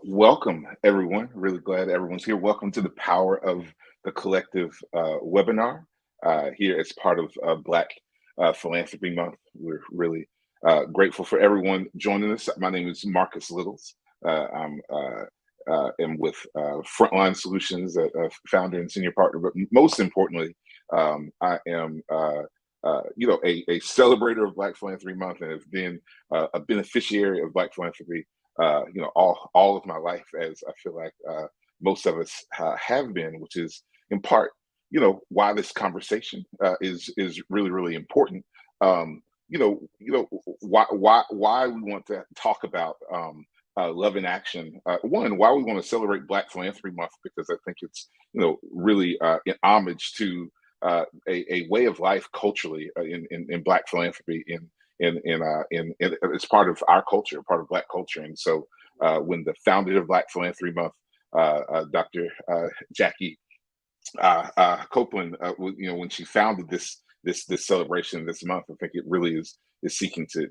Welcome, everyone. Really glad everyone's here. Welcome to the Power of the Collective webinar here as part of Black Philanthropy Month. We're really grateful for everyone joining us. My name is Marcus Littles. I'm with Frontline Solutions, founder and senior partner. But most importantly, I am a celebrator of Black Philanthropy Month and have been a beneficiary of Black philanthropy all of my life, as I feel like most of us have been, which is in part, why this conversation is really, really important. Why we want to talk about love in action. One, why we want to celebrate Black Philanthropy Month, because I think it's really in homage to a way of life culturally in Black philanthropy in it's part of our culture, part of Black culture. And so when the founder of Black Philanthropy Month, Dr. Jackie Copeland, when she founded this celebration this month, I think it really is seeking to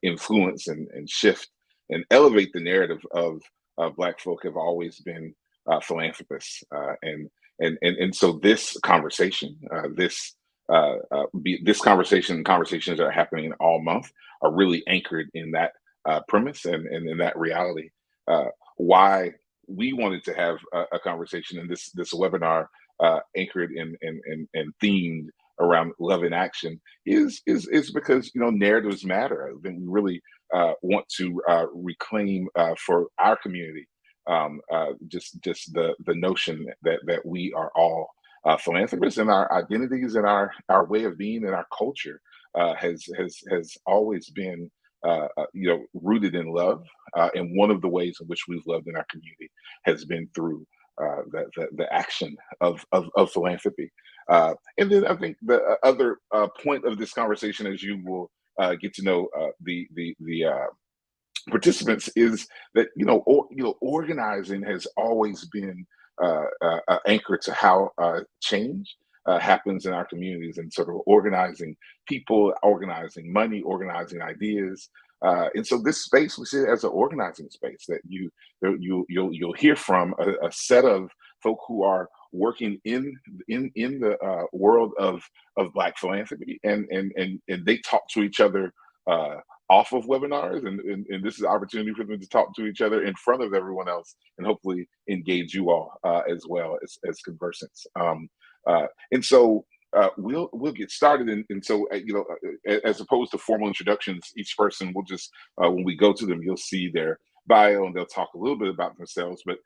influence and shift and elevate the narrative of Black folk have always been philanthropists, and so this conversation, this conversation and conversations that are happening all month are really anchored in that premise and in that reality. Why we wanted to have a conversation in this webinar anchored and themed around love in action is because narratives matter. I think we really want to reclaim for our community just the notion that we are all philanthropists, and our identities and our way of being and our culture has always been rooted in love. And one of the ways in which we've loved in our community has been through the action of philanthropy. And then I think the other point of this conversation, as you will get to know the participants, is that organizing has always been anchor to how change happens in our communities, and sort of organizing people, organizing money, organizing ideas. And so this space, we see it as an organizing space that you'll hear from a set of folk who are working in the world of Black philanthropy, and they talk to each other off of webinars, and this is an opportunity for them to talk to each other in front of everyone else, and hopefully engage you all as well as conversants. And so we'll get started, and so as opposed to formal introductions, each person will just when we go to them, you'll see their bio and they'll talk a little bit about themselves, but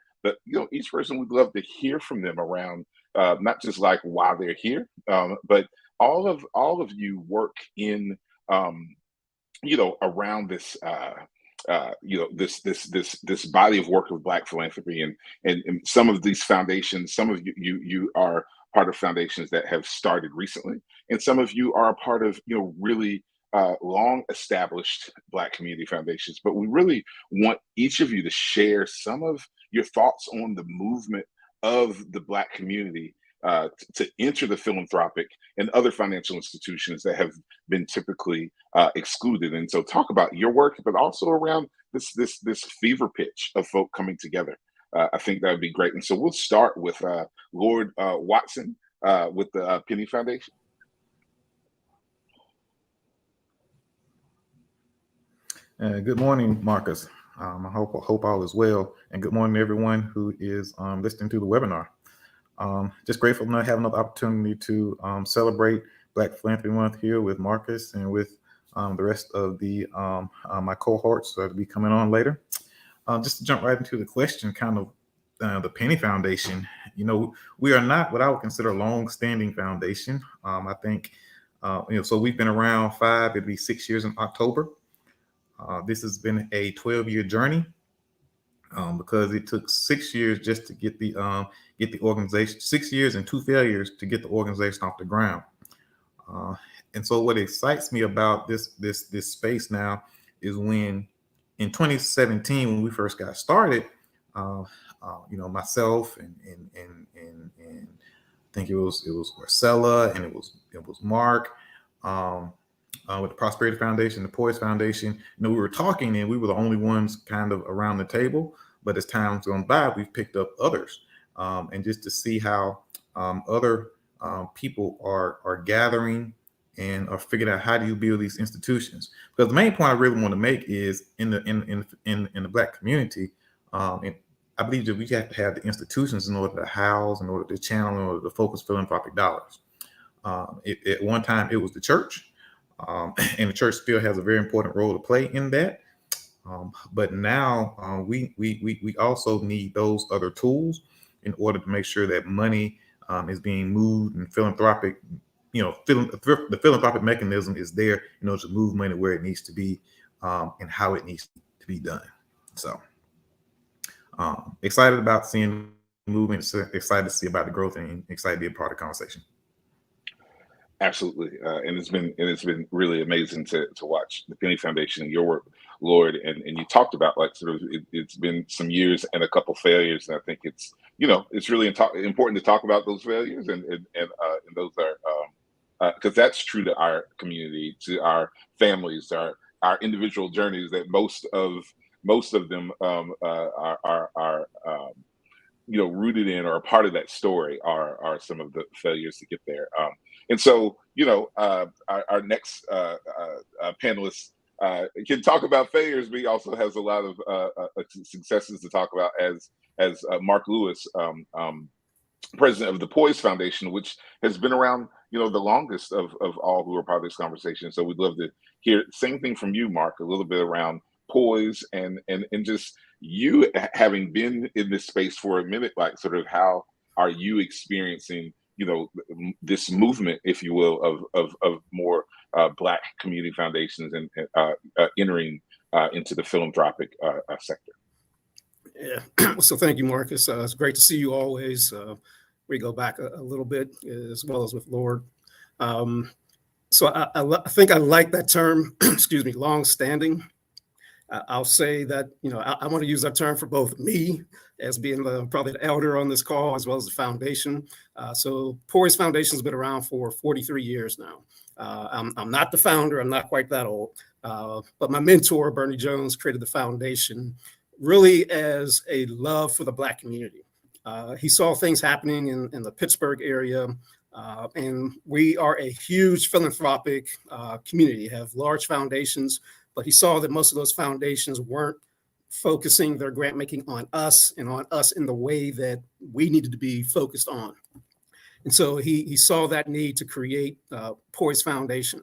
each person, we'd love to hear from them around not just like why they're here, but all of you work in around this this body of work of Black philanthropy, and some of these foundations, some of you are part of foundations that have started recently, and some of you are a part of really long established Black community foundations. But we really want each of you to share some of your thoughts on the movement of the Black community to enter the philanthropic and other financial institutions that have been typically excluded. And so talk about your work, but also around this fever pitch of folk coming together. I think that would be great. And so we'll start with Lyord Watson with the Penny Foundation. Good morning, Marcus. I hope all is well, and good morning to everyone who is listening to the webinar. Just grateful to have another opportunity to celebrate Black Philanthropy Month here with Marcus and with the rest of the my cohorts that will be coming on later. Just to jump right into the question, kind of the Penny Foundation. We are not what I would consider a long-standing foundation. I think so we've been around it'll be 6 years in October. This has been a 12-year journey. Because it took 6 years just to get the organization, 6 years and 2 failures to get the organization off the ground. And so what excites me about this space now is when in 2017, when we first got started, myself and I think it was Orsella, and it was Mark, with the Prosperity Foundation, the POISE Foundation. We were talking and we were the only ones kind of around the table. But as time's gone by, we've picked up others, and just to see how other people are gathering and are figuring out how do you build these institutions. Because the main point I really want to make is in the Black community, and I believe that we have to have the institutions in order to house, in order to channel, in order to focus philanthropic dollars. At one time, it was the church, and the church still has a very important role to play in that. But now we also need those other tools in order to make sure that money is being moved, and philanthropic, the philanthropic mechanism is there in order to move money where it needs to be, and how it needs to be done. So excited about seeing movement, excited to see about the growth, and excited to be a part of the conversation. Absolutely, and it's been really amazing to watch the Penny Foundation and your work, Lord. And you talked about, like, sort of it's been some years and a couple failures, and I think it's really important to talk about those failures, and those are because that's true to our community, to our families, to our individual journeys. That most of them are rooted in or a part of that story are some of the failures to get there. And so, our next panelist can talk about failures, but he also has a lot of successes to talk about, as Mark Lewis, president of the POISE Foundation, which has been around, the longest of all who are part of this conversation. So we'd love to hear same thing from you, Mark, a little bit around POISE and just you having been in this space for a minute, like, sort of how are you experiencing, this movement, if you will, of more Black community foundations and entering into the philanthropic sector. Yeah. So thank you, Marcus. It's great to see you always. We go back a little bit, as well as with Lord. So I think I like that term, excuse me, long-standing. I'll say that, I want to use that term for both me as being probably the elder on this call, as well as the foundation. So POISE Foundation has been around for 43 years now. I'm not the founder. I'm not quite that old. But my mentor, Bernie Jones, created the foundation really as a love for the Black community. He saw things happening in the Pittsburgh area. And we are a huge philanthropic community, have large foundations, but he saw that most of those foundations weren't focusing their grant making on us, and on us in the way that we needed to be focused on. And so he saw that need to create POISE Foundation.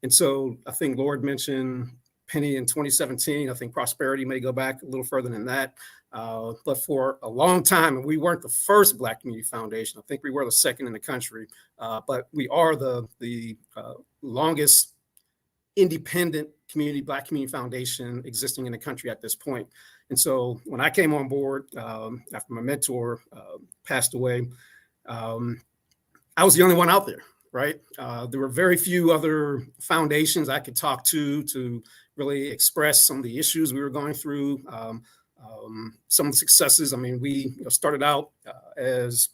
And so I think Lord mentioned Penny in 2017. I think Prosperity may go back a little further than that. But for a long time, and we weren't the first Black community foundation. I think we were the second in the country, but we are the longest independent Black community foundation existing in the country at this point. And so when I came on board, after my mentor passed away, I was the only one out there, right? There were very few other foundations I could talk to really express some of the issues we were going through, some of the successes. I mean, we started out as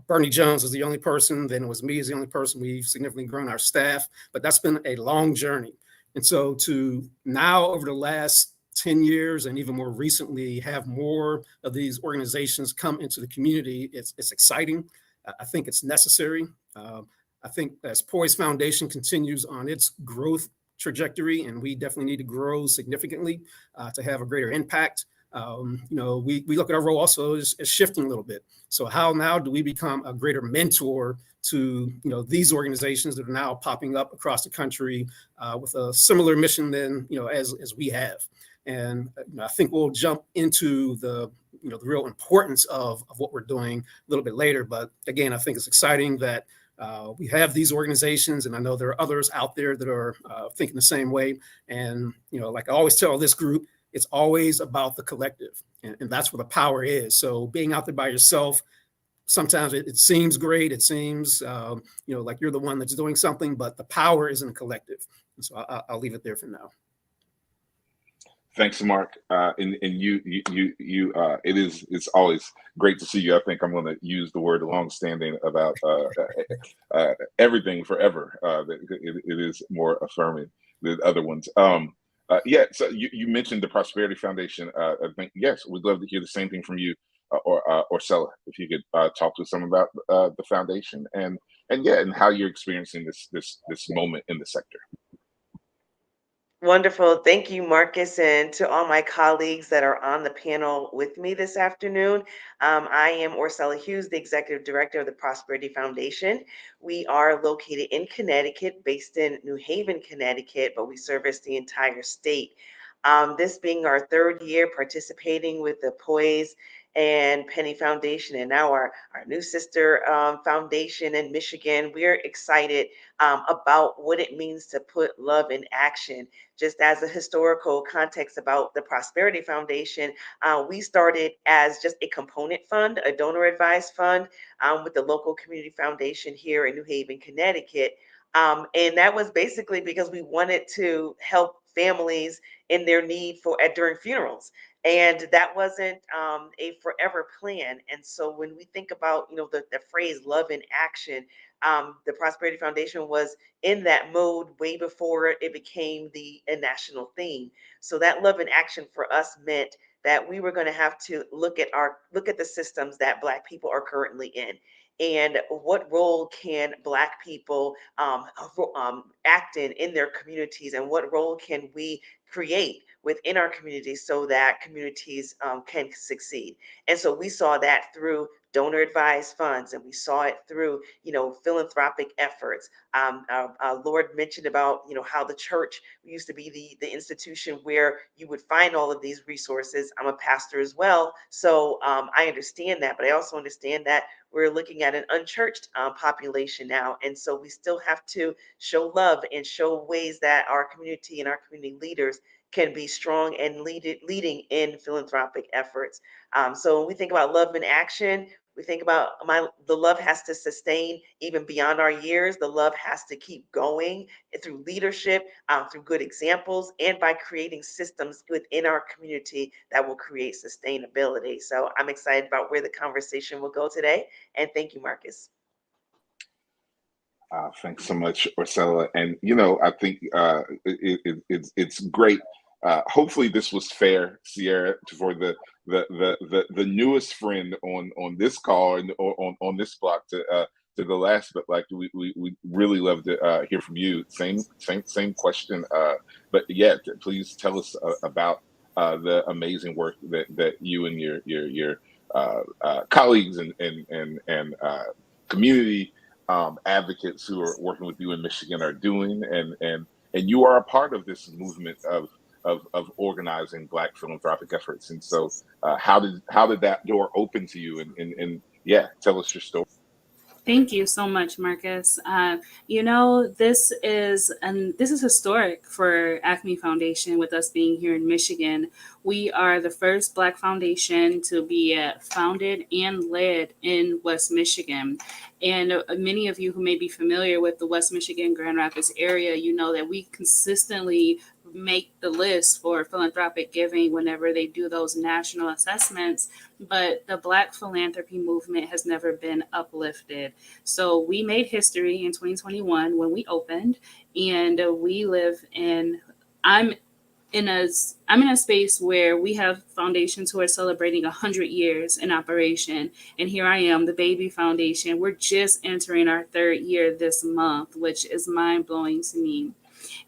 Bernie Jones was the only person, then it was me as the only person. We've significantly grown our staff, but that's been a long journey. And so to now, over the last 10 years and even more recently, have more of these organizations come into the community, it's exciting. I think it's necessary. I think as POISE Foundation continues on its growth trajectory, and we definitely need to grow significantly to have a greater impact. We look at our role also as shifting a little bit. So how now do we become a greater mentor to these organizations that are now popping up across the country with a similar mission than as we have? And I think we'll jump into the real importance of what we're doing a little bit later. But again, I think it's exciting that we have these organizations, and I know there are others out there that are thinking the same way. And like I always tell this group, it's always about the collective, and that's where the power is. So being out there by yourself, sometimes it seems great. It seems like you're the one that's doing something, but the power is in the collective. And so I'll leave it there for now. Thanks, Mark. And it's always great to see you. I think I'm going to use the word longstanding about everything forever. It is more affirming. the other ones. Yeah, so you mentioned the Prosperity Foundation. I think, yes, we'd love to hear the same thing from you, or Orsella, if you could talk to some about the foundation and yeah, and how you're experiencing this moment in the sector. Wonderful. Thank you, Marcus, and to all my colleagues that are on the panel with me this afternoon. I am Orsella Hughes, the Executive Director of the Prosperity Foundation. We are located in Connecticut, based in New Haven, Connecticut, but we service the entire state. This being our third year participating with the POISE and Penny Foundation, and now our new sister foundation in Michigan. We're excited about what it means to put love in action. Just as a historical context about the Prosperity Foundation, we started as just a component fund, a donor advised fund with the local community foundation here in New Haven, Connecticut. And that was basically because we wanted to help families in their need for during funerals. And that wasn't a forever plan. And so when we think about, the phrase love in action, the Prosperity Foundation was in that mode way before it became a national theme. So that love in action for us meant that we were going to have to look at the systems that Black people are currently in, and what role can Black people act in their communities, and what role can we create within our communities so that communities can succeed. And so we saw that through donor advised funds, and we saw it through philanthropic efforts. Lord mentioned about how the church used to be the institution where you would find all of these resources. I'm a pastor as well, so I understand that, but I also understand that we're looking at an unchurched population now, and so we still have to show love and show ways that our community and our community leaders can be strong and leading in philanthropic efforts. So when we think about love in action, we think about the love has to sustain even beyond our years. The love has to keep going through leadership, through good examples, and by creating systems within our community that will create sustainability. So I'm excited about where the conversation will go today. And thank you, Marcus. Thanks so much, Orsella. And I think it's great. Hopefully, this was fair, Ciarra, for the newest friend on this call and on this block to the last. But like we really love to hear from you. Same question. But yeah, please tell us about the amazing work that you and your colleagues and community advocates who are working with you in Michigan are doing, and you are a part of this movement of organizing Black philanthropic efforts. And so, how did that door open to you? And yeah, tell us your story. Thank you so much, Marcus. This is historic for AQUME Foundation, with us being here in Michigan. We are the first Black foundation to be founded and led in West Michigan. And many of you who may be familiar with the West Michigan Grand Rapids area, you know that we consistently make the list for philanthropic giving whenever they do those national assessments, but the Black philanthropy movement has never been uplifted. So we made history in 2021 when we opened, and I'm in a space where we have foundations who are celebrating 100 years in operation. And here I am, the baby foundation. We're just entering our third year this month, which is mind blowing to me.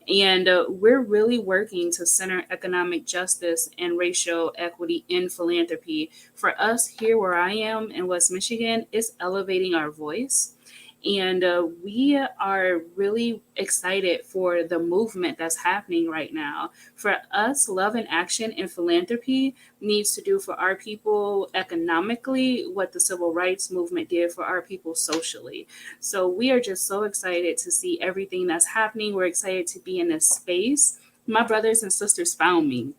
And we're really working to center economic justice and racial equity in philanthropy. For us here where I am in West Michigan, it's elevating our voice. And we are really excited for the movement that's happening right now. For us, love and action in philanthropy needs to do for our people economically what the civil rights movement did for our people socially. So we are just so excited to see everything that's happening. We're excited to be in this space. My brothers and sisters found me,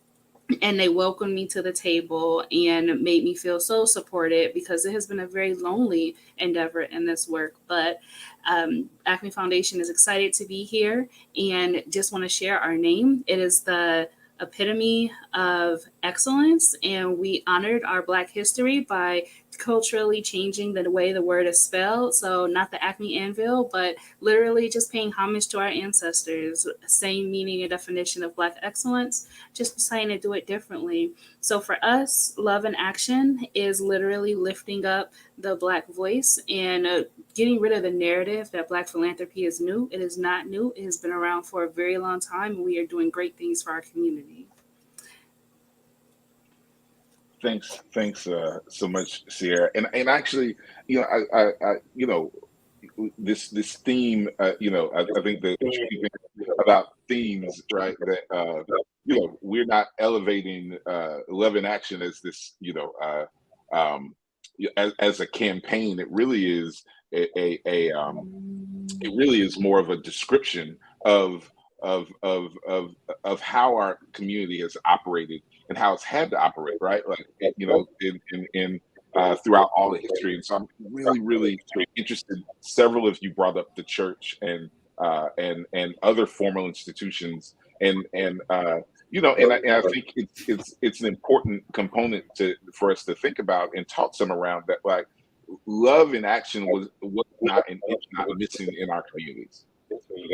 and they welcomed me to the table and made me feel so supported, because it has been a very lonely endeavor in this work. But AQUME Foundation is excited to be here, and just want to share our name. It is the epitome of excellence, and we honored our Black history by culturally changing the way the word is spelled. So not the Acme Anvil, but literally just paying homage to our ancestors. Same meaning and definition of Black excellence, just deciding to do it differently. So for us, love in action is literally lifting up the Black voice and getting rid of the narrative that Black philanthropy is new. It is not new. It has been around for a very long time, and we are doing great things for our community. Thanks so much, Ciarra. And actually, you know, I you know, this theme, you know, I think the interesting thing about themes, right? That you know, we're not elevating love in action as this, you know, as a campaign. It really is it really is more of a description of of how our community has operated and how it's had to operate, right? Like, you know, in throughout all the history. And so I'm really interested. Several of you brought up the church and other formal institutions, and you know, and I think it's an important component for us to think about and talk some around that. Like, love in action was not and it's not missing in our communities,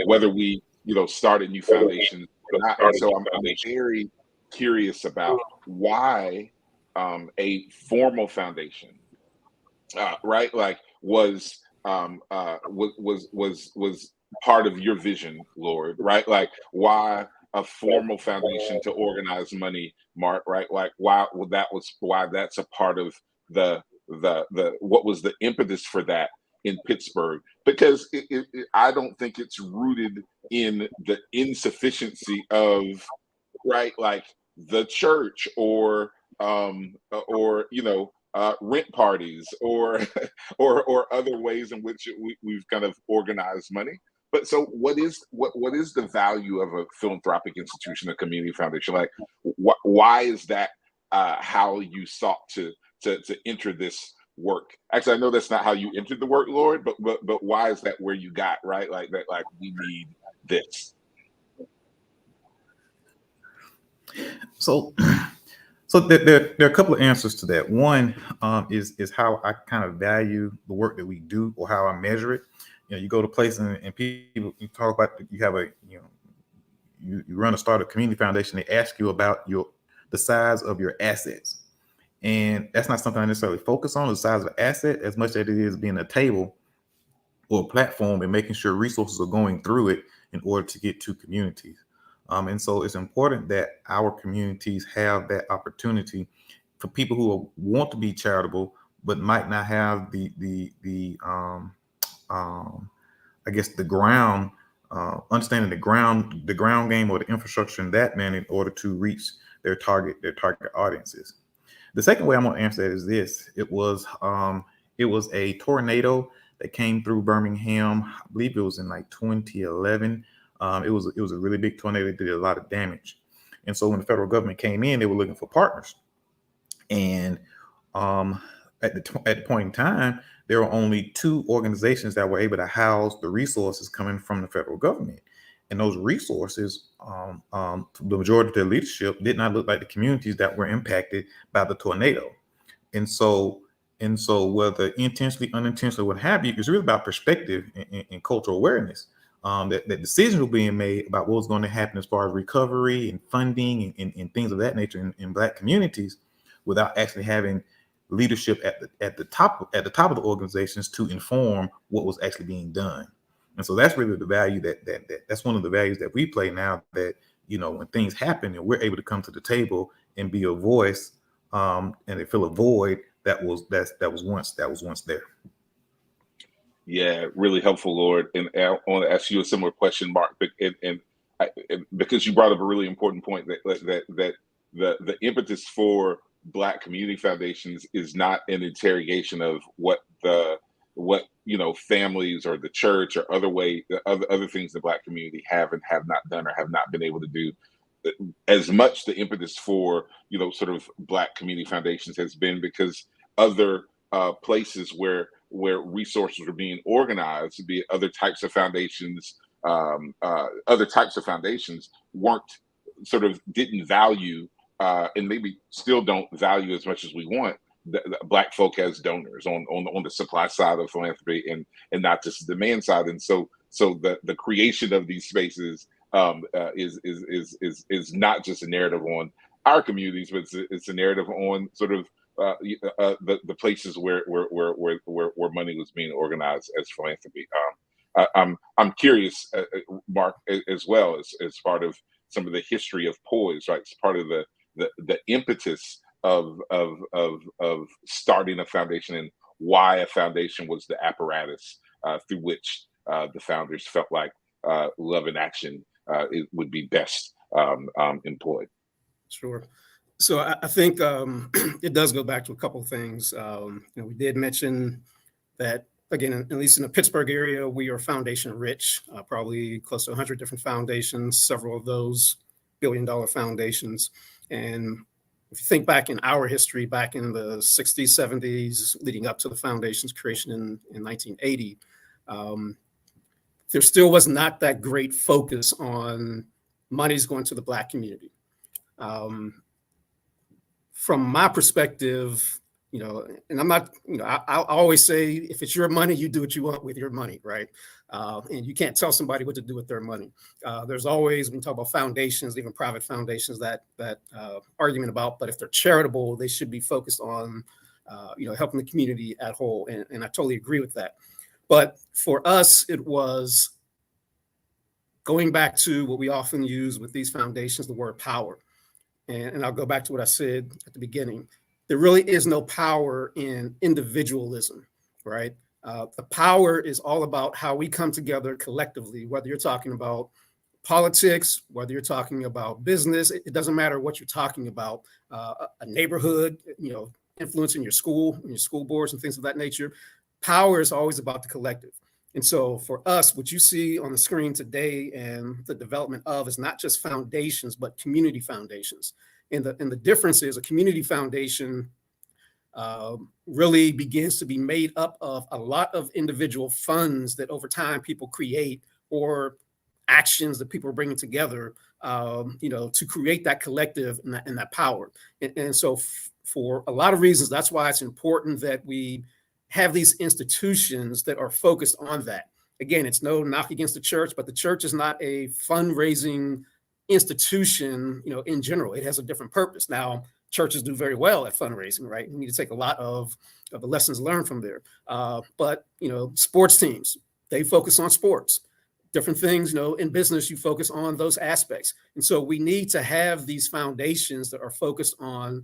whether we, you know, started new foundations or not. And so I'm very curious about why a formal foundation, right, like was part of your vision, Lord, right? Like, why a formal foundation to organize money, Mark, right? Like, why that's a part of the what was the impetus for that in Pittsburgh? Because I don't think it's rooted in the insufficiency of, right, like the church or you know, rent parties or or other ways in which we've kind of organized money. But so what is the value of a philanthropic institution, a community foundation? Like, why is that how you sought to enter this work? Actually, I know that's not how you entered the work, Lord, but why is that where you got, right? Like that, like, we need this. So, there are a couple of answers to that. One is how I kind of value the work that we do, or how I measure it. You know, you go to places and people, you talk about, you have a, you know, you run a startup community foundation. They ask you about the size of your assets, and that's not something I necessarily focus on, the size of an asset, as much as it is being a table or a platform and making sure resources are going through it in order to get to communities. And so it's important that our communities have that opportunity for people who want to be charitable, but might not have I guess the ground, understanding the ground game or the infrastructure in that manner in order to reach their target audiences. The second way I'm going to answer that is this: it was a tornado that came through Birmingham. I believe it was in like 2011. It was a really big tornado that did a lot of damage. And so when the federal government came in, they were looking for partners. And at the point in time, there were only 2 organizations that were able to house the resources coming from the federal government. And those resources, the majority of their leadership did not look like the communities that were impacted by the tornado. And so whether intentionally, unintentionally, what have you, it's really about perspective and cultural awareness. That decisions were being made about what was going to happen as far as recovery and funding and things of that nature in Black communities, without actually having leadership at the top of the organizations to inform what was actually being done. And so that's really the value that's one of the values that we play now, that, you know, when things happen and we're able to come to the table and be a voice, and they fill a void that was once there. Yeah, really helpful, Lord. And I want to ask you a similar question, Mark, and because you brought up a really important point, that the impetus for Black community foundations is not an interrogation of what you know, families or the church or other things the Black community have and have not done or have not been able to do. As much the impetus for, you know, sort of Black community foundations has been because other places where resources are being organized, be it other types of foundations, weren't didn't value and maybe still don't value as much as we want the Black folk as donors on the supply side of philanthropy, and not just the demand side. And so the creation of these spaces is not just a narrative on our communities, but it's a narrative on sort of the places where money was being organized as philanthropy. I'm curious, Mark, as well as part of some of the history of POISE, right? It's part of the impetus of starting a foundation, and why a foundation was the apparatus through which the founders felt like love and action it would be best employed. Sure. So I think it does go back to a couple of things. We did mention that, again, at least in the Pittsburgh area, we are foundation rich, probably close to 100 different foundations, several of those billion-dollar foundations. And if you think back in our history, back in the 60s, 70s, leading up to the foundation's creation in 1980, there still was not that great focus on monies going to the Black community. From my perspective, and I'm not, I always say, if it's your money, you do what you want with your money, right? And you can't tell somebody what to do with their money. There's always, when we talk about foundations, even private foundations, that argument about, but if they're charitable, they should be focused on, helping the community at whole. And I totally agree with that. But for us, it was going back to what we often use with these foundations, the word power. And I'll go back to what I said at the beginning. There really is no power in individualism, right? The power is all about how we come together collectively, whether you're talking about politics, whether you're talking about business, it doesn't matter what you're talking about, a neighborhood, influencing your school and your school boards and things of that nature. Power is always about the collective. And so for us, what you see on the screen today and the development of is not just foundations, but community foundations. And the difference is a community foundation really begins to be made up of a lot of individual funds that over time people create, or actions that people are bringing together, to create that collective and that power. And so for a lot of reasons, that's why it's important that we have these institutions that are focused on that. Again, it's no knock against the church, but the church is not a fundraising institution, in general. It has a different purpose. Now, churches do very well at fundraising, right? We need to take a lot of the lessons learned from there. But sports teams, they focus on sports. Different things, in business, you focus on those aspects. And so we need to have these foundations that are focused on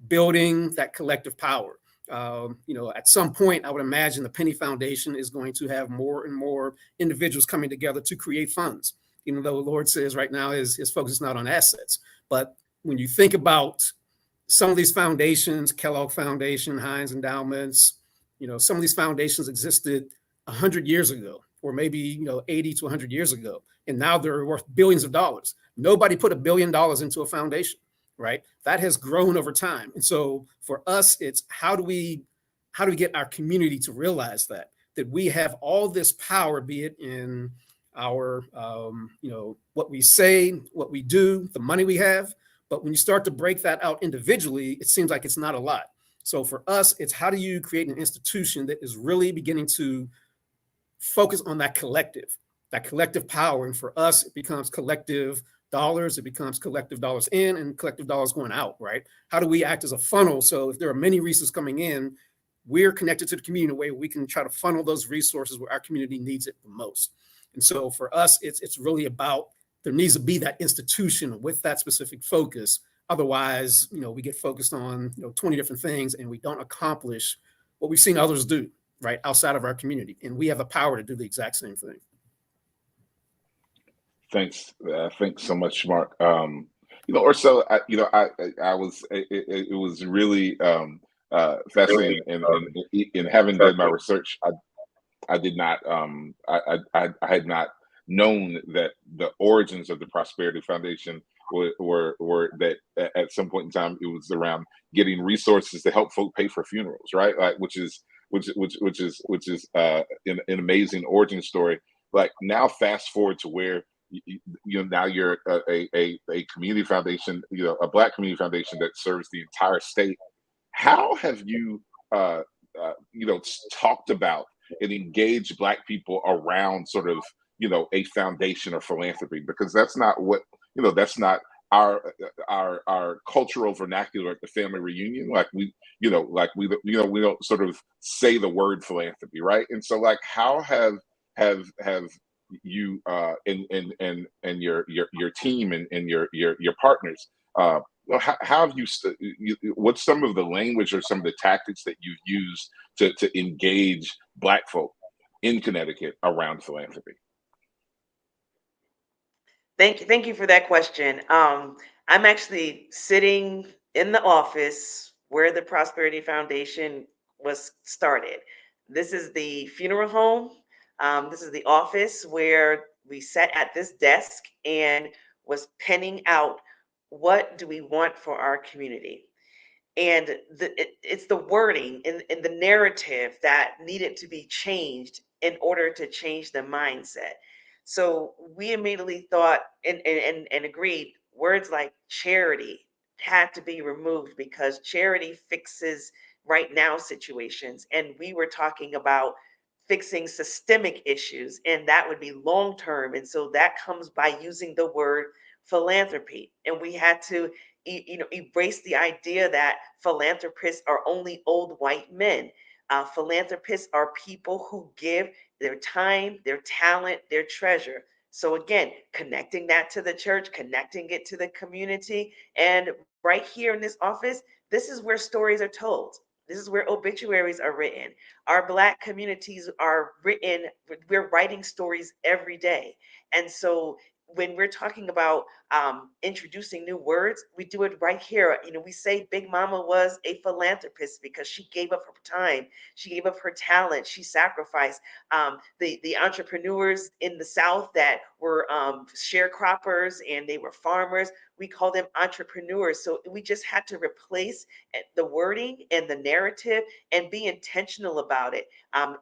building that collective power. At some point, I would imagine the Penny Foundation is going to have more and more individuals coming together to create funds, even though the Lord says right now his focus is not on assets. But when you think about some of these foundations, Kellogg Foundation, Heinz Endowments, some of these foundations existed 100 years ago, or maybe 80 to 100 years ago, and now they're worth billions of dollars. Nobody put $1 billion into a foundation, right? That has grown over time. And so for us, it's how do we get our community to realize that we have all this power, be it in our, what we say, what we do, the money we have. But when you start to break that out individually, it seems like it's not a lot. So for us, it's how do you create an institution that is really beginning to focus on that collective power. And for us, it becomes collective dollars, it becomes collective dollars in and collective dollars going out, right? How do we act as a funnel? So if there are many resources coming in, we're connected to the community in a way we can try to funnel those resources where our community needs it the most. And so for us, it's really about, there needs to be that institution with that specific focus. Otherwise, we get focused on 20 different things and we don't accomplish what we've seen others do, right, outside of our community. And we have the power to do the exact same thing. Thanks so much, Mark. Orsella, it was really fascinating, and in having done my research, I did not, I had not known that the origins of the Prosperity Foundation were that at some point in time it was around getting resources to help folk pay for funerals, right? Like which is an amazing origin story. Like now, fast forward to where now you're a community foundation, a Black community foundation that serves the entire state. How have you, talked about and engaged Black people around sort of, a foundation or philanthropy? Because that's not what, that's not our cultural vernacular at the family reunion. Like we don't sort of say the word philanthropy, right? And so, like, how have you and your team and your partners, how have what's some of the language or some of the tactics that you've used to engage Black folk in Connecticut around philanthropy? Thank you for that question. I'm actually sitting in the office where the Prosperity Foundation was started. This is the funeral home. This is the office where we sat at this desk and was penning out, what do we want for our community? And it's the wording and the narrative that needed to be changed in order to change the mindset. So we immediately thought and agreed, words like charity had to be removed because charity fixes right now situations, and we were talking about fixing systemic issues, and that would be long term. And so that comes by using the word philanthropy, and we had to erase the idea that philanthropists are only old white men. Philanthropists are people who give their time, their talent, their treasure. So again, connecting that to the church, connecting it to the community, and right here in this office, this is where stories are told. This is where obituaries are written. Our Black communities are written. We're writing stories every day. And so when we're talking about introducing new words, we do it right here. We say Big Mama was a philanthropist because she gave up her time, she gave up her talent, she sacrificed. The entrepreneurs in the South that were sharecroppers and they were farmers, we call them entrepreneurs. So we just had to replace the wording and the narrative and be intentional about it.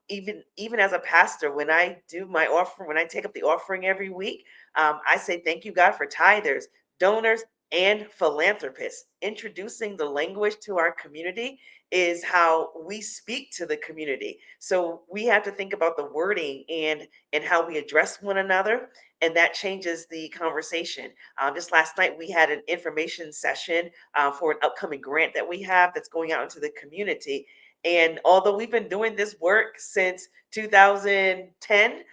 Even as a pastor, when I do my offering, when I take up the offering every week, I say thank you, God, for tithers, donors, and philanthropists. Introducing the language to our community is how we speak to the community. So we have to think about the wording and how we address one another, and that changes the conversation. Just last night, we had an information session for an upcoming grant that we have that's going out into the community. And although we've been doing this work since 2010,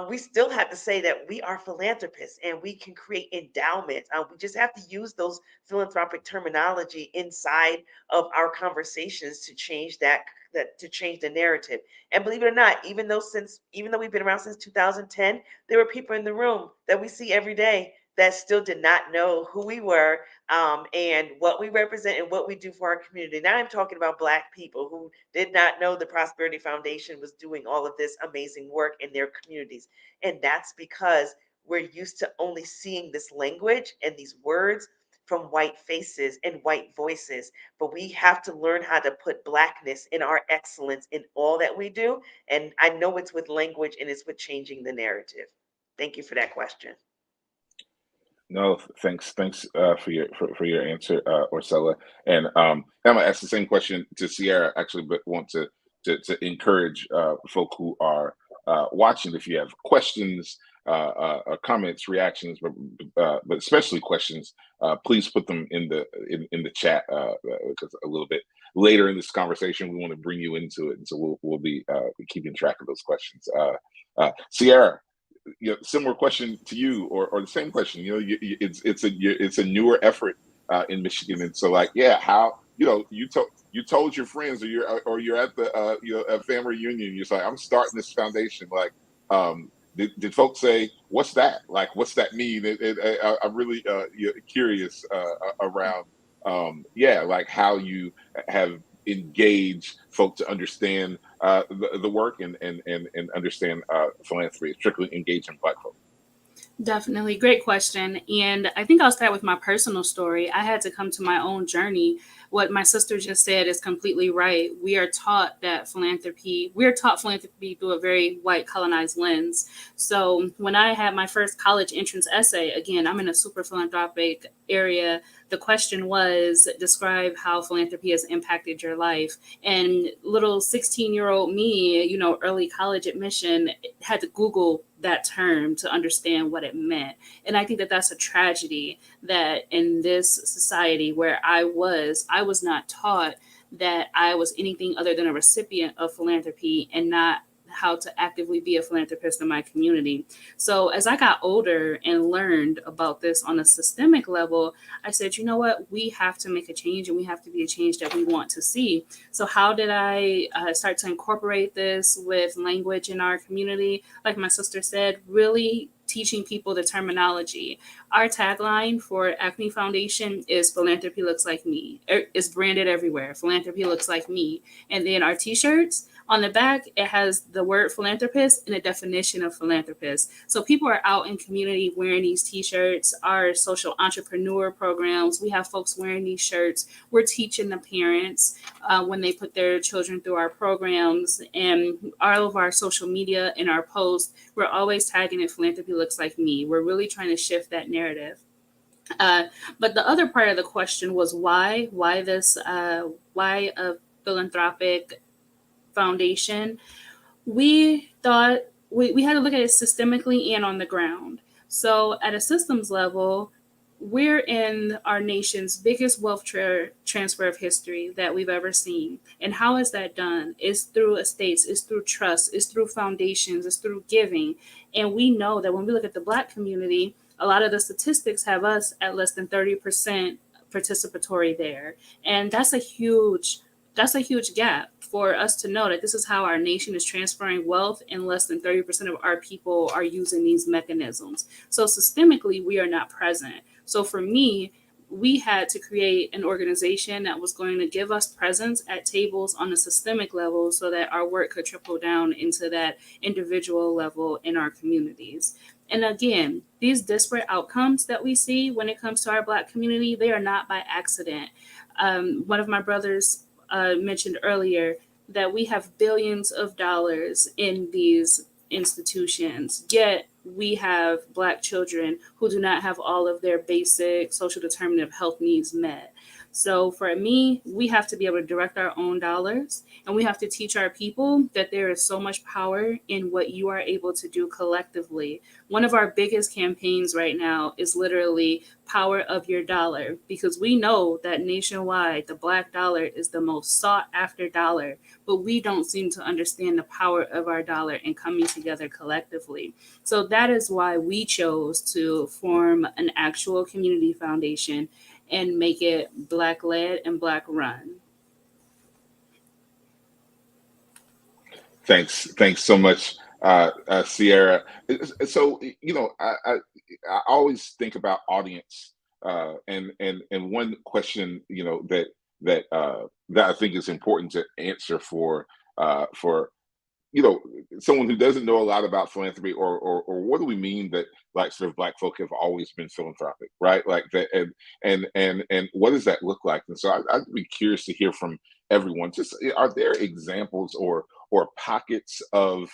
we still have to say that we are philanthropists and we can create endowments. We just have to use those philanthropic terminology inside of our conversations to change to change the narrative. And believe it or not, even though we've been around since 2010, there were people in the room that we see every day that still did not know who we were, and what we represent and what we do for our community. Now I'm talking about Black people who did not know the Prosperity Foundation was doing all of this amazing work in their communities. And that's because we're used to only seeing this language and these words from white faces and white voices. But we have to learn how to put Blackness in our excellence in all that we do. And I know it's with language and it's with changing the narrative. Thank you for that question. No, thanks for your answer, Orsella. And I'm gonna ask the same question to Ciarra, actually, but want to encourage folk who are watching. If you have questions, comments, reactions, but especially questions, please put them in the chat, because a little bit later in this conversation we want to bring you into it, and so we'll be keeping track of those questions. Ciarra, similar question to you, or the same question. It's a newer effort in Michigan, and so, like, yeah, how you told your friends, or you're at the a family reunion, you're like, I'm starting this foundation. Like, did folks say, what's that? Like, what's that mean? I'm really curious around like how you have engaged folk to understand the work and understand philanthropy, particularly engaging Black folk. Definitely. Great question. And I think I'll start with my personal story. I had to come to my own journey. What my sister just said is completely right. We're taught philanthropy through a very white colonized lens. So when I had my first college entrance essay, again, I'm in a super philanthropic area. The question was, describe how philanthropy has impacted your life. And little 16-year-old me, early college admission, had to Google that term to understand what it meant. And I think that that's a tragedy, that in this society where I was not taught that I was anything other than a recipient of philanthropy and not how to actively be a philanthropist in my community. So as I got older and learned about this on a systemic level, I said, you know what, we have to make a change, and we have to be a change that we want to see. So how did I start to incorporate this with language in our community? Like my sister said, really teaching people the terminology. Our tagline for AQUME Foundation is "Philanthropy looks like me." It's branded everywhere. Philanthropy looks like me. And then our t-shirts, on the back, it has the word philanthropist and a definition of philanthropist. So people are out in community wearing these t-shirts. Our social entrepreneur programs, we have folks wearing these shirts. We're teaching the parents when they put their children through our programs, and all of our social media and our posts, we're always tagging it "Philanthropy looks like me." We're really trying to shift that narrative. But the other part of the question was why why a philanthropic foundation. We thought we had to look at it systemically and on the ground. So at a systems level, we're in our nation's biggest wealth transfer of history that we've ever seen. And how is that done? It's through estates, it's through trusts, it's through foundations, it's through giving. And we know that when we look at the Black community, a lot of the statistics have us at less than 30% participatory there. And that's a huge gap for us to know that this is how our nation is transferring wealth, and less than 30% of our people are using these mechanisms. So systemically, we are not present. So for me, we had to create an organization that was going to give us presence at tables on a systemic level so that our work could trickle down into that individual level in our communities. And again, these disparate outcomes that we see when it comes to our Black community, they are not by accident. One of my brothers mentioned earlier that we have billions of dollars in these institutions, yet we have Black children who do not have all of their basic social determinant of health needs met. So for me, we have to be able to direct our own dollars, and we have to teach our people that there is so much power in what you are able to do collectively. One of our biggest campaigns right now is literally power of your dollar, because we know that nationwide, the Black dollar is the most sought after dollar, but we don't seem to understand the power of our dollar and coming together collectively. So that is why we chose to form an actual community foundation and make it Black led and Black run. Thanks so much, Ciarra. So I always think about audience, and one question that I think is important to answer for someone who doesn't know a lot about philanthropy, or what do we mean that like sort of Black folk have always been philanthropic, right? Like that, and what does that look like? And so I'd be curious to hear from everyone. Just are there examples or pockets of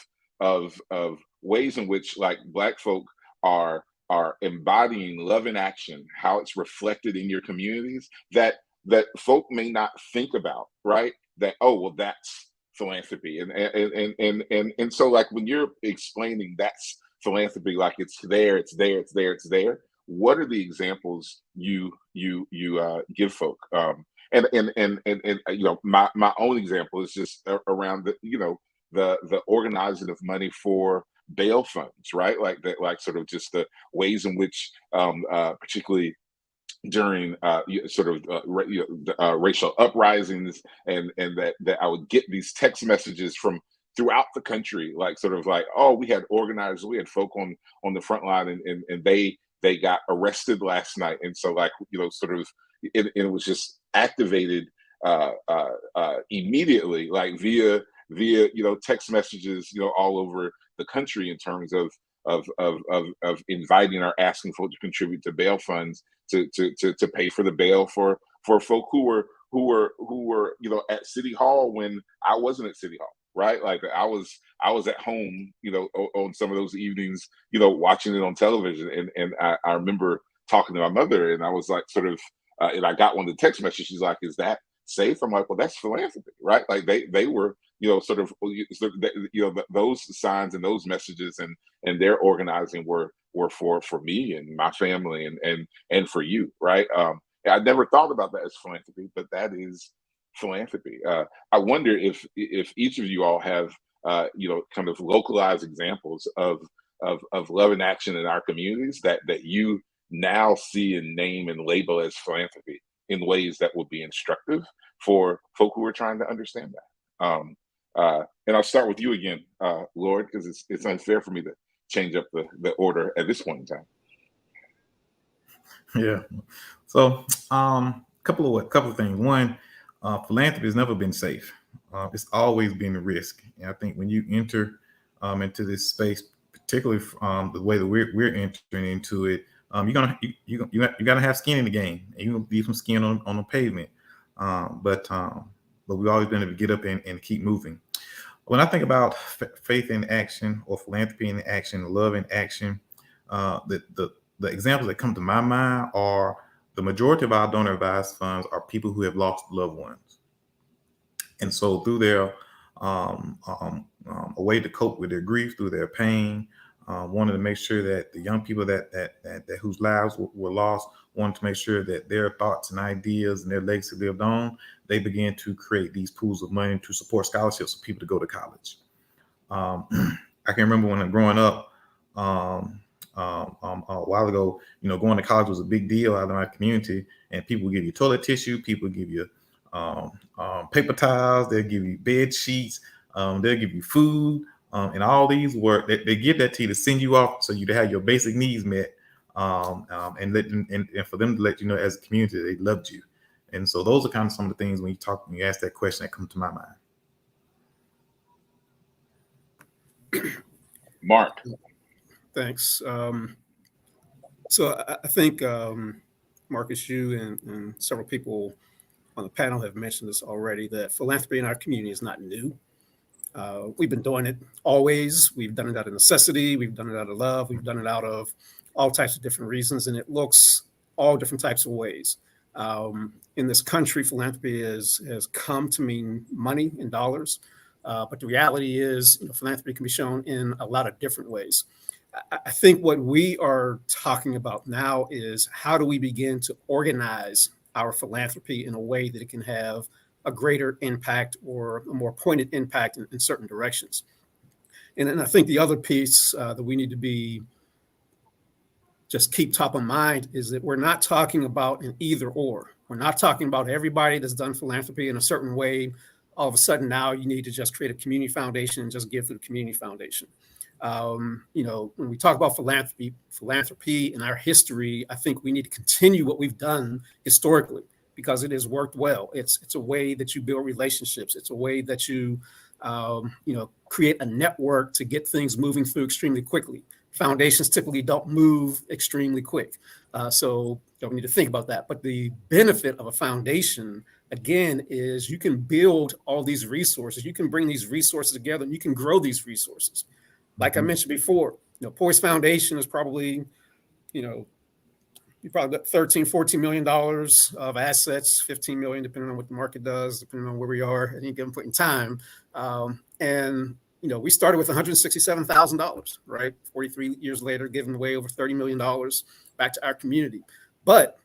ways in which like Black folk are embodying love in action, how it's reflected in your communities that folk may not think about, right? That, oh well, that's philanthropy, and so like when you're explaining that's philanthropy, like it's there, what are the examples you give folk? My own example is just around the organizing of money for bail funds, right? Like that, like sort of just the ways in which particularly during racial uprisings, and that I would get these text messages from throughout the country, like sort of like, oh, we had organizers, we had folk on the front line, and they got arrested last night, and so like sort of it was just activated immediately, like via text messages all over the country, in terms of of inviting or asking folks to contribute to bail funds to pay for the bail for folk who were at City Hall when I wasn't at City Hall, right? Like I was at home, on some of those evenings, watching it on television, and I remember talking to my mother, and I was like, sort of, and I got one of the text messages. She's like, "Is that safe?" I'm like, "Well, that's philanthropy, right?" Like they were, sort of, those signs and those messages and their organizing were for me and my family and for you, right? I never thought about that as philanthropy, but that is philanthropy. I wonder if each of you all have kind of localized examples of love in action in our communities that you now see and name and label as philanthropy in ways that will be instructive for folk who are trying to understand that. And I'll start with you again, Lyord, because it's unfair for me to change up the order at this point in time. Yeah. So, couple of things. One, philanthropy has never been safe. It's always been a risk. And I think when you enter into this space, particularly the way that we're entering into it, you gotta have skin in the game, and you're gonna leave some skin on the pavement. But we've always been able to get up and keep moving. When I think about faith in action or philanthropy in action, love in action, the examples that come to my mind are the majority of our donor advised funds are people who have lost loved ones. And so through their a way to cope with their grief, through their pain, wanted to make sure that the young people that whose lives were lost wanted to make sure that their thoughts and ideas and their legacy lived on. They began to create these pools of money to support scholarships for people to go to college. I can remember when I'm growing up a while ago, going to college was a big deal out of my community, and people would give you toilet tissue, people would give you paper towels, they'll give you bed sheets, they'll give you food, and all these work. They give that to you to send you off so you to have your basic needs met, and for them to let you know as a community they loved you. And so those are kind of some of the things when you ask that question that come to my mind. Mark. Thanks. So I think Marcus, you and several people on the panel have mentioned this already, that philanthropy in our community is not new. We've been doing it always. We've done it out of necessity. We've done it out of love. We've done it out of all types of different reasons, and it looks all different types of ways. In this country, philanthropy has come to mean money and dollars, but the reality is, philanthropy can be shown in a lot of different ways. I think what we are talking about now is how do we begin to organize our philanthropy in a way that it can have a greater impact or a more pointed impact in certain directions. And then I think the other piece that we need to be just keep top of mind is that we're not talking about an either or. We're not talking about everybody that's done philanthropy in a certain way. All of a sudden now you need to just create a community foundation and just give to the community foundation. When we talk about philanthropy in our history, I think we need to continue what we've done historically because it has worked well. It's a way that you build relationships. It's a way that you, create a network to get things moving through extremely quickly. Foundations typically don't move extremely quick. So you don't need to think about that. But the benefit of a foundation, again, is you can build all these resources. You can bring these resources together and you can grow these resources. Like I mentioned before, POISE Foundation is probably, you probably got $13-14 million of assets, 15 million, depending on what the market does, depending on where we are at any given point in time. And we started with $167,000, right? 43 years later, giving away over $30 million back to our community. But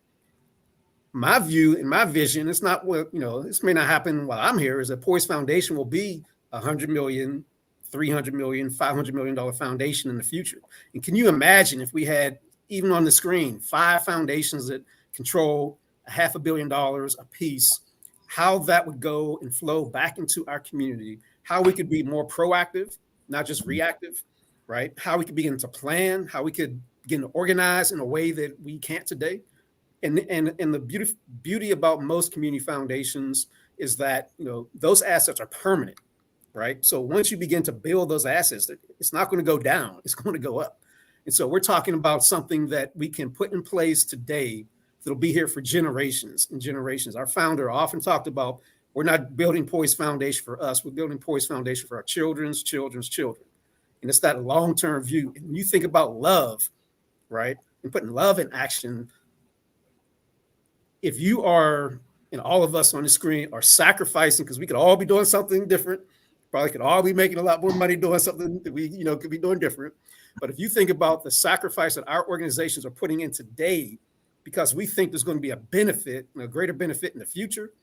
my view and my vision, it's not what, this may not happen while I'm here, is that POISE Foundation will be $100 million, $300 million, $500 million foundation in the future. And can you imagine if we had, even on the screen, 5 foundations that control $500 million a piece, how that would go and flow back into our community, how we could be more proactive, not just reactive, right? How we could begin to plan, how we could begin to organize in a way that we can't today. And the beauty about most community foundations is that, those assets are permanent, right? So once you begin to build those assets, it's not going to go down, it's going to go up. And so we're talking about something that we can put in place today that'll be here for generations and generations. Our founder often talked about, we're not building POISE Foundation for us, we're building POISE Foundation for our children's children's children. And it's that long-term view. And when you think about love, right, and putting love in action, if you are, and all of us on the screen are sacrificing, because we could all be doing something different, probably could all be making a lot more money doing something that we, could be doing different. But if you think about the sacrifice that our organizations are putting in today, because we think there's going to be a benefit, a greater benefit in the future,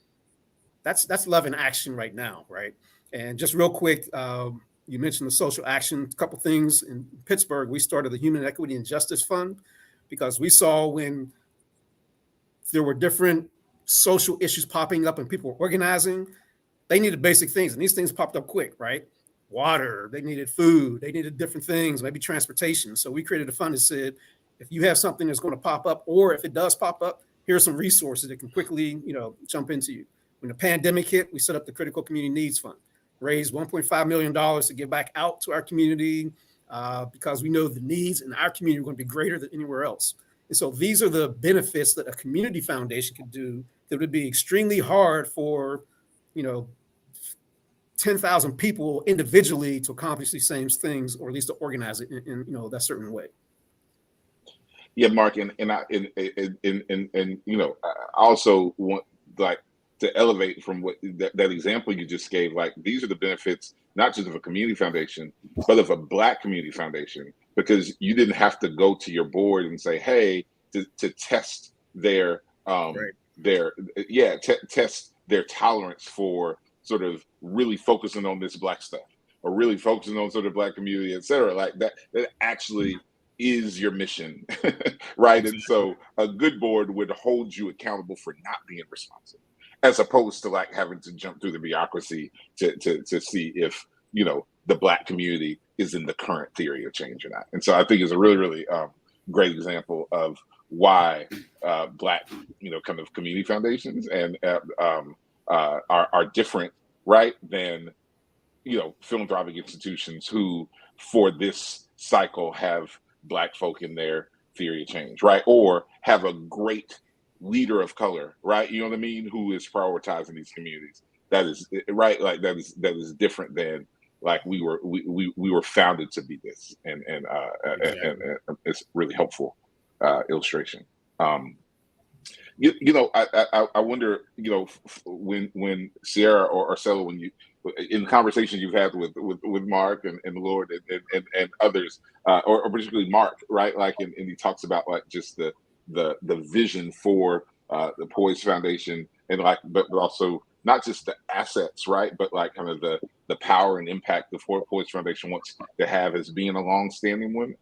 that's love in action right now, right? And just real quick, you mentioned the social action, a couple things. In Pittsburgh, we started the Human Equity and Justice Fund because we saw when there were different social issues popping up and people were organizing, they needed basic things. And these things popped up quick, right? Water, they needed food, they needed different things, maybe transportation. So we created a fund that said, if you have something that's going to pop up, or if it does pop up, here's some resources that can quickly, jump into you. When the pandemic hit, we set up the Critical Community Needs Fund, raised $1.5 million to give back out to our community because we know the needs in our community are going to be greater than anywhere else. And so these are the benefits that a community foundation can do that would be extremely hard for, 10,000 people individually to accomplish these same things, or at least to organize it in that certain way. Yeah, Mark, and I also want to elevate from what that example you just gave. Like, these are the benefits not just of a community foundation, but of a Black community foundation, because you didn't have to go to your board and say, hey, to test their test their tolerance for sort of really focusing on this Black stuff, or really focusing on sort of Black community, et cetera. Like that actually is your mission, right? And so a good board would hold you accountable for not being responsive, as opposed to like having to jump through the bureaucracy to see if the Black community is in the current theory of change or not. And so I think it's a really, really great example of why Black kind of community foundations and are different, right, than philanthropic institutions who for this cycle have Black folk in their theory of change, right? Or have a great leader of color, right? You know what I mean? Who is prioritizing these communities. That is right. Like that is different than like we were founded to be this, and it's really helpful illustration. I wonder, when Ciarra or Orsella, when you, in conversations you've had with Mark and Lyord and others, or particularly Mark, right? Like, and he talks about like just the vision for the POISE Foundation, and like, but also not just the assets, right? But like kind of the power and impact the POISE Foundation wants to have as being a long-standing one.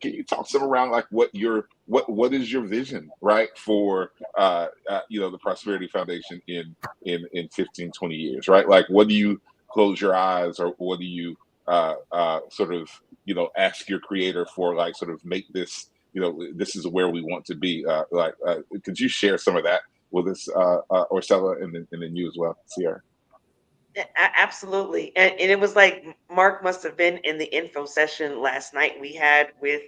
Can you talk some around like what is your vision, right, for the Prosperity Foundation in 15, 20 years, right? Like, what do you close your eyes, or what do you sort of ask your creator for, like, sort of make this, this is where we want to be, could you share some of that with us, Orsella, and then you as well, Ciarra? Absolutely. And it was like Mark must have been in the info session last night we had with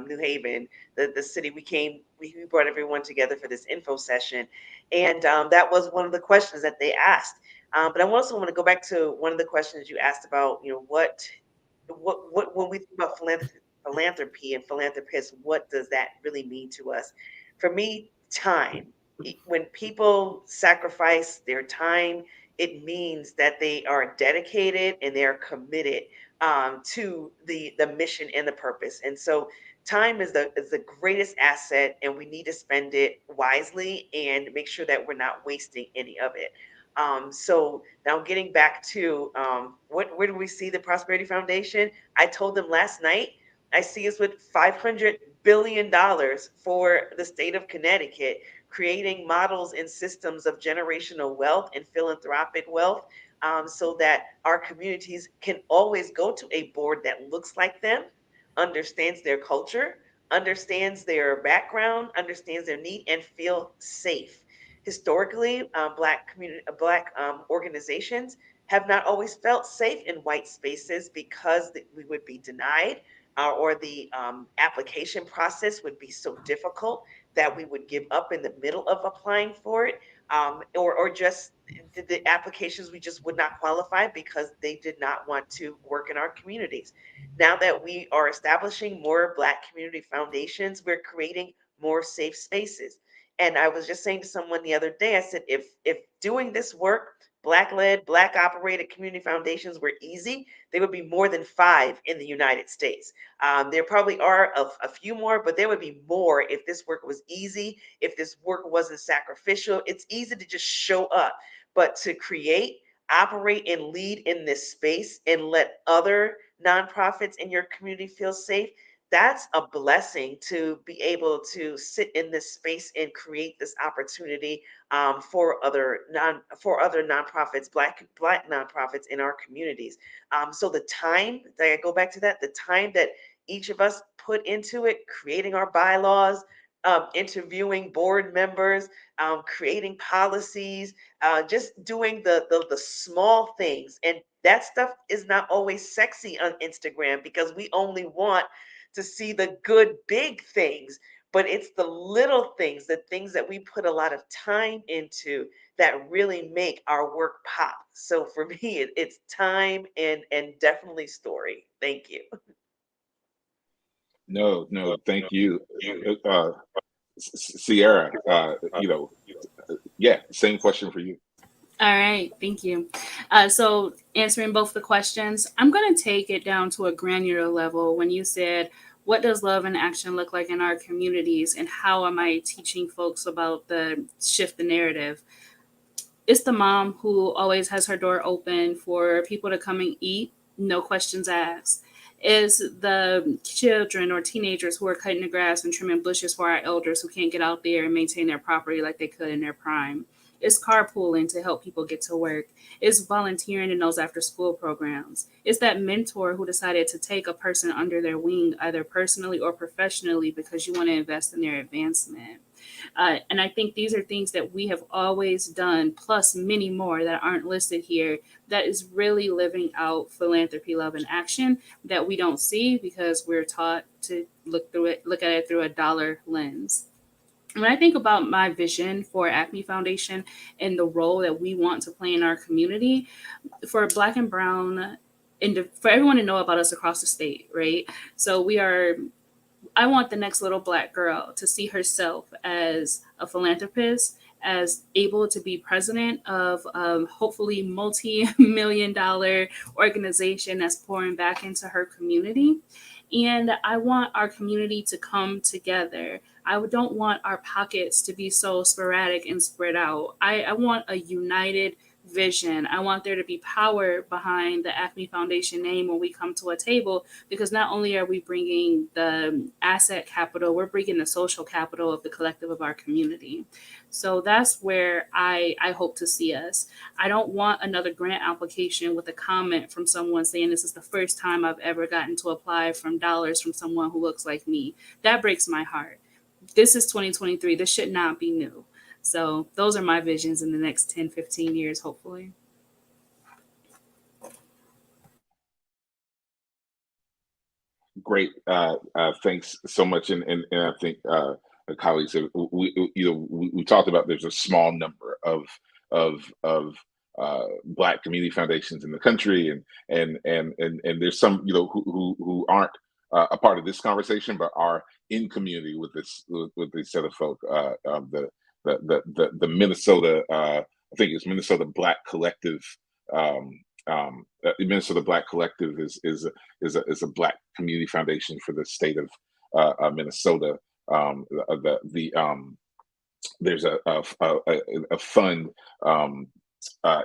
New Haven, the city. We brought everyone together for this info session. And that was one of the questions that they asked. But I also want to go back to one of the questions you asked about, what when we think about philanthropy and philanthropists, what does that really mean to us? For me, time. When people sacrifice their time, it means that they are dedicated and they are committed to the mission and the purpose. And so time is the greatest asset, and we need to spend it wisely and make sure that we're not wasting any of it. So now getting back to where do we see the Prosperity Foundation? I told them last night, I see us with $500 billion for the state of Connecticut, creating models and systems of generational wealth and philanthropic wealth, so that our communities can always go to a board that looks like them, understands their culture, understands their background, understands their need, and feel safe. Historically, Black organizations have not always felt safe in white spaces because we would be denied, or the application process would be so difficult that we would give up in the middle of applying for it, or just the applications, we just would not qualify because they did not want to work in our communities. Now that we are establishing more Black community foundations, we're creating more safe spaces. And I was just saying to someone the other day, I said, if doing this work, Black-led, Black-operated community foundations were easy, there would be more than 5 in the United States. There probably are a few more, but there would be more if this work was easy, if this work wasn't sacrificial. It's easy to just show up, but to create, operate, and lead in this space and let other nonprofits in your community feel safe, that's a blessing to be able to sit in this space and create this opportunity for other nonprofits, black nonprofits in our communities. So the time that I go back to that, the time that each of us put into it, creating our bylaws, interviewing board members, creating policies, just doing the small things. And that stuff is not always sexy on Instagram because we only want to see the good big things, but it's the little things, the things that we put a lot of time into that really make our work pop. So for me, it's time and definitely story. Thank you. No, thank you, Ciarra. Yeah, same question for you. All right, thank you. So answering both the questions, I'm going to take it down to a granular level. When you said, what does love and action look like in our communities, and how am I teaching folks about the shift the narrative? It's the mom who always has her door open for people to come and eat, no questions asked. Is the children or teenagers who are cutting the grass and trimming bushes for our elders who can't get out there and maintain their property like they could in their prime. It's carpooling to help people get to work. It's volunteering in those after school programs. It's that mentor who decided to take a person under their wing, either personally or professionally, because you want to invest in their advancement. And I think these are things that we have always done, plus many more that aren't listed here, that is really living out philanthropy, love, and action that we don't see because we're taught to look at it through a dollar lens. When I think about my vision for AQUME Foundation and the role that we want to play in our community, for Black and Brown, and for everyone to know about us across the state, right? So I want the next little Black girl to see herself as a philanthropist, as able to be president of hopefully multi-million-dollar organization that's pouring back into her community. And I want our community to come together. I don't want our pockets to be so sporadic and spread out. I want a united vision. I want there to be power behind the AQUME Foundation name when we come to a table, because not only are we bringing the asset capital, we're bringing the social capital of the collective of our community. So that's where I hope to see us. I don't want another grant application with a comment from someone saying this is the first time I've ever gotten to apply from dollars from someone who looks like me. That breaks my heart. This is 2023. This should not be new. So those are my visions in the next 10, 15 years, hopefully. Great. Thanks so much. And I think colleagues, we talked about there's a small number of Black community foundations in the country, and there's some who aren't a part of this conversation, but are in community with this set of folk. The Minnesota, I think it's Minnesota Black Collective. Minnesota Black Collective is a Black community foundation for the state of Minnesota. There's a fund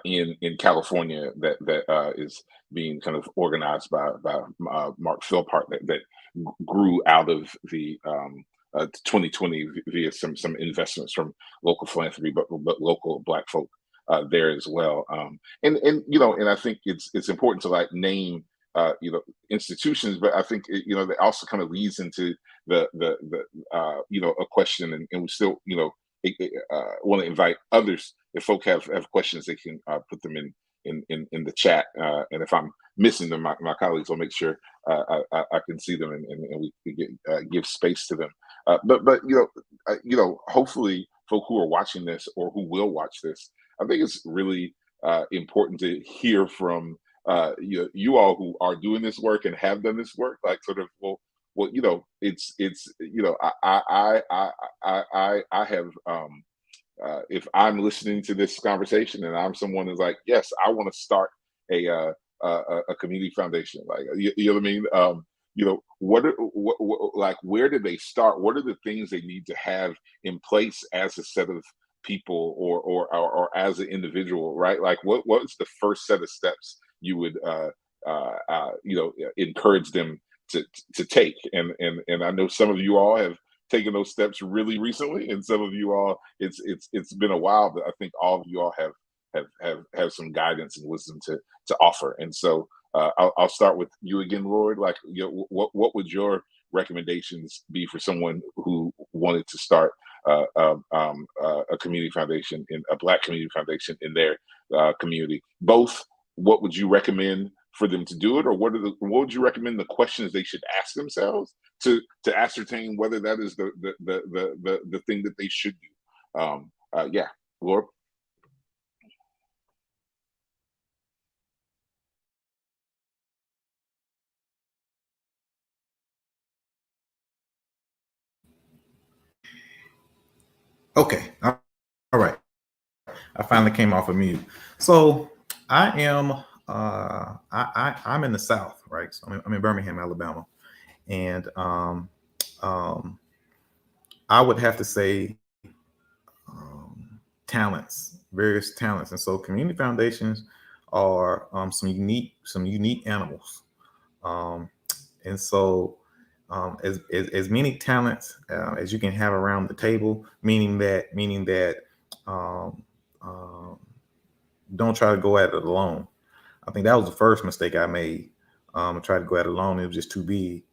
in California that is being kind of organized by Mark Philpart that grew out of the 2020 via some investments from local philanthropy, but local Black folk there as well. And I think it's important to like name institutions, but I think that also kind of leads into the a question, and we still want to invite others. If folk have questions, they can put them in the chat, and if I'm missing them, my colleagues will make sure I can see them, and we give space to them. But hopefully, folk who are watching this or who will watch this, I think it's really important to hear from you all who are doing this work and have done this work. Like, sort of, it's I have. If I'm listening to this conversation and I'm someone who's like, yes, I want to start a community foundation, like, you know what I mean? Like, where do they start? What are the things they need to have in place as a set of people, or as an individual, right? Like, what's the first set of steps you would encourage them to take? And I know some of you all have taken those steps really recently, and some of you all, it's been a while, but I think all of you all have some guidance and wisdom to offer. And so I'll start with you again, Lyord. Like, what would your recommendations be for someone who wanted to start a community foundation, in a Black community foundation in their community? Both, what would you recommend for them to do it, or what would you recommend the questions they should ask themselves to ascertain whether that is the thing that they should do? Yeah, Lyord. Okay. All right. I finally came off of mute. So I am I'm in the South, right? So I'm in Birmingham, Alabama, and I would have to say talents, various talents, and so community foundations are some unique animals, and so as many talents as you can have around the table, meaning that don't try to go at it alone. I think that was the first mistake I made. I tried to go at it alone. It was just too big.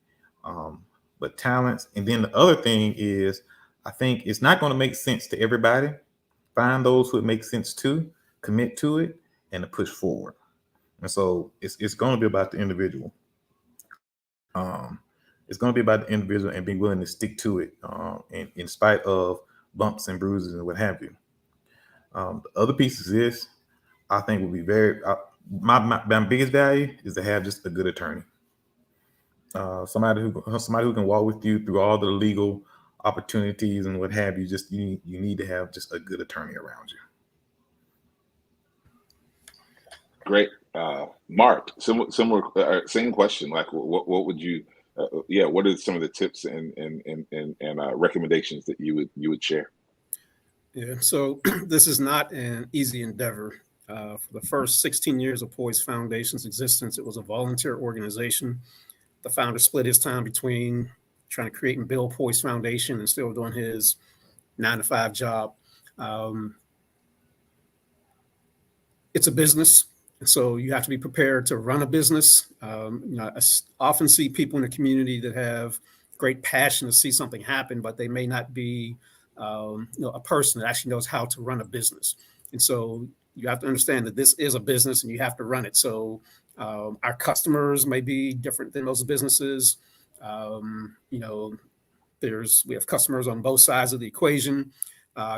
But talents. And then the other thing is, I think it's not going to make sense to everybody. Find those who it makes sense to, commit to it, and to push forward. And so it's going to be about the individual. It's going to be about the individual and being willing to stick to it in spite of bumps and bruises and what have you. The other piece is this. I think will be very, my biggest value is to have just a good attorney. Somebody who can walk with you through all the legal opportunities and what have you. Just you need to have just a good attorney around you. Great. Mark, similar same question. Like, what would you what are some of the tips and recommendations that you would share? Yeah, so this is not an easy endeavor. For the first 16 years of POISE Foundation's existence, it was a volunteer organization. The founder split his time between trying to create and build POISE Foundation and still doing his 9-to-5 job. It's a business, and so you have to be prepared to run a business. I often see people in the community that have great passion to see something happen, but they may not be a person that actually knows how to run a business. And so you have to understand that this is a business and you have to run it. So our customers may be different than those businesses. We have customers on both sides of the equation.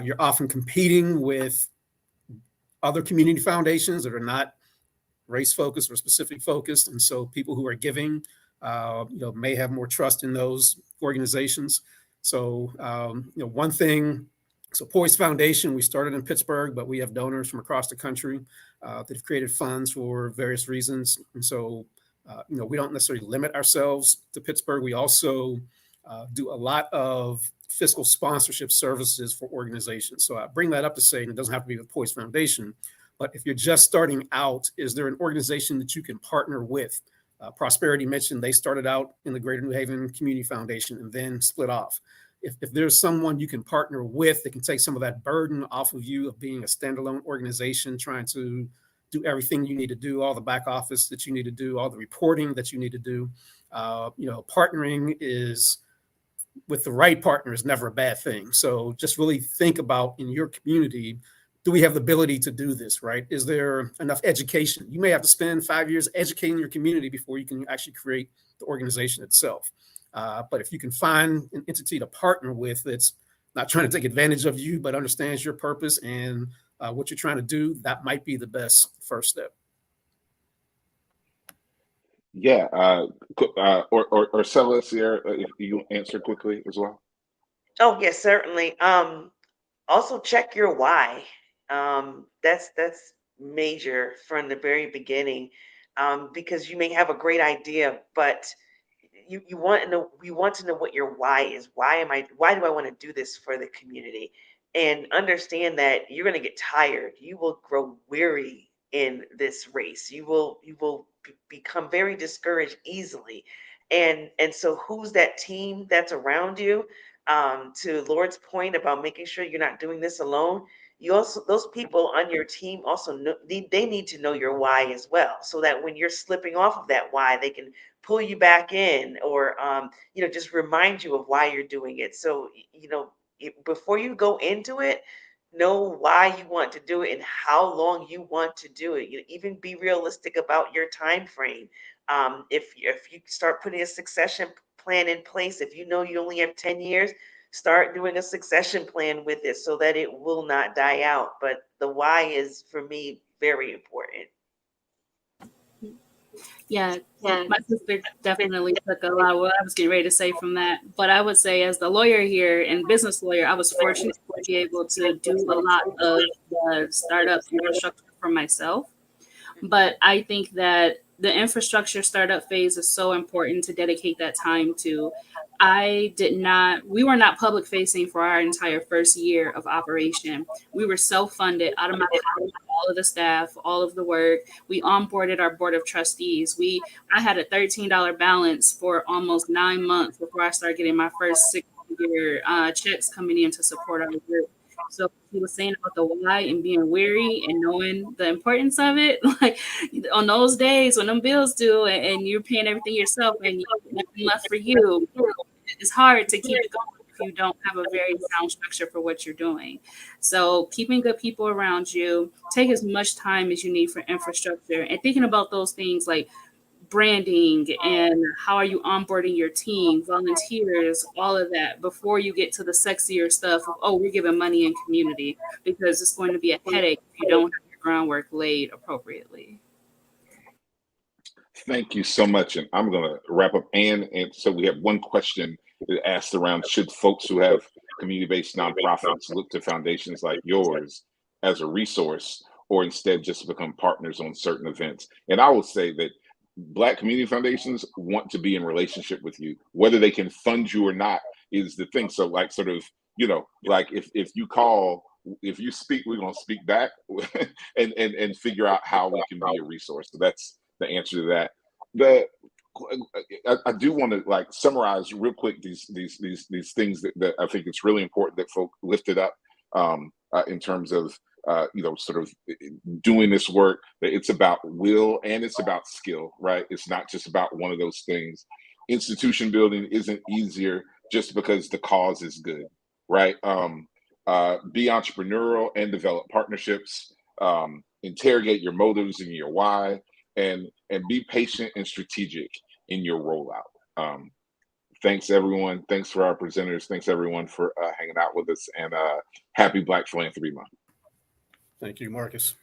You're often competing with other community foundations that are not race focused or specific focused. And so people who are giving, may have more trust in those organizations. So, one thing, so POISE Foundation, we started in Pittsburgh, but we have donors from across the country that have created funds for various reasons. And so, we don't necessarily limit ourselves to Pittsburgh. We also do a lot of fiscal sponsorship services for organizations. So I bring that up to say, and it doesn't have to be with POISE Foundation, but if you're just starting out, is there an organization that you can partner with? Prosperity mentioned they started out in the Greater New Haven Community Foundation and then split off. If there's someone you can partner with that can take some of that burden off of you of being a standalone organization, trying to do everything you need to do, all the back office that you need to do, all the reporting that you need to do, partnering is, with the right partner, is never a bad thing. So just really think about in your community, do we have the ability to do this, right? Is there enough education? You may have to spend 5 years educating your community before you can actually create the organization itself. But if you can find an entity to partner with that's not trying to take advantage of you, but understands your purpose and what you're trying to do, that might be the best first step. Yeah, or Orsella, Ciarra, if you answer quickly as well. Oh, yes, certainly. Also check your why. That's major from the very beginning, because you may have a great idea, but you want to know, we want to know what your why is. Why do I want to do this for the community? And understand that you're going to get tired. You will grow weary in this race. You will become very discouraged easily. And so who's that team that's around you? To Lord's point about making sure you're not doing this alone, you also, those people on your team also know, they need to know your why as well, so that when you're slipping off of that why, they can pull you back in, or just remind you of why you're doing it. So before you go into it, know why you want to do it and how long you want to do it. Even be realistic about your time frame. If you start putting a succession plan in place, if you know you only have 10 years, start doing a succession plan with it so that it will not die out. But the why is, for me, very important. Yeah, my sister definitely took a lot of what I was getting ready to say from that. But I would say, as the lawyer here and business lawyer, I was fortunate to be able to do a lot of the startup infrastructure for myself. But I think that the infrastructure startup phase is so important to dedicate that time to. We were not public facing for our entire first year of operation. We were self-funded out of my pocket, all of the staff, all of the work. We onboarded our board of trustees. I had a $13 balance for almost 9 months before I started getting my first 6-figure checks coming in to support our group. So he was saying about the why and being weary and knowing the importance of it. Like on those days when them bills due and you're paying everything yourself and nothing left for you, it's hard to keep it going if you don't have a very sound structure for what you're doing. So keeping good people around you, take as much time as you need for infrastructure, and thinking about those things like branding and how are you onboarding your team, volunteers, all of that before you get to the sexier stuff of, oh, we're giving money in community, because it's going to be a headache if you don't have your groundwork laid appropriately. Thank you so much. And I'm going to wrap up. And so we have one question that asked around, should folks who have community-based nonprofits look to foundations like yours as a resource, or instead just become partners on certain events? And I will say that Black community foundations want to be in relationship with you. Whether they can fund you or not is the thing. So like sort of, like if you call, if you speak, we're going to speak back and figure out how we can be a resource. So that's the answer to that. I do want to like summarize real quick these things that I think it's really important that folk lifted up in terms of sort of doing this work. It's about will and it's about skill, right? It's not just about one of those things. Institution building isn't easier just because the cause is good, right? Be entrepreneurial and develop partnerships. Interrogate your motives and your why, and be patient and strategic in your rollout. Thanks everyone. Thanks for our presenters. Thanks everyone for hanging out with us, and happy Black Philanthropy Month. Thank you, Marcus.